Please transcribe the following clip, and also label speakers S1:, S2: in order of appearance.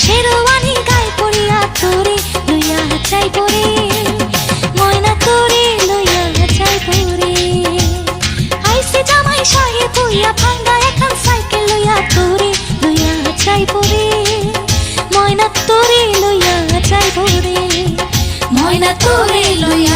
S1: শেরওয়ানি গায়ে পরিয়া তোরে লইয়া যাইব রে ময়না তোরে লইয়া যাইব রে আইসে জামাই সাহেব হইয়া ভাঙ্গা এখন সাইকেল লইয়া তোরে লইয়া যাইব রে ময়না তোরে লইয়া যাইব রে ময়না তোরে লইয়া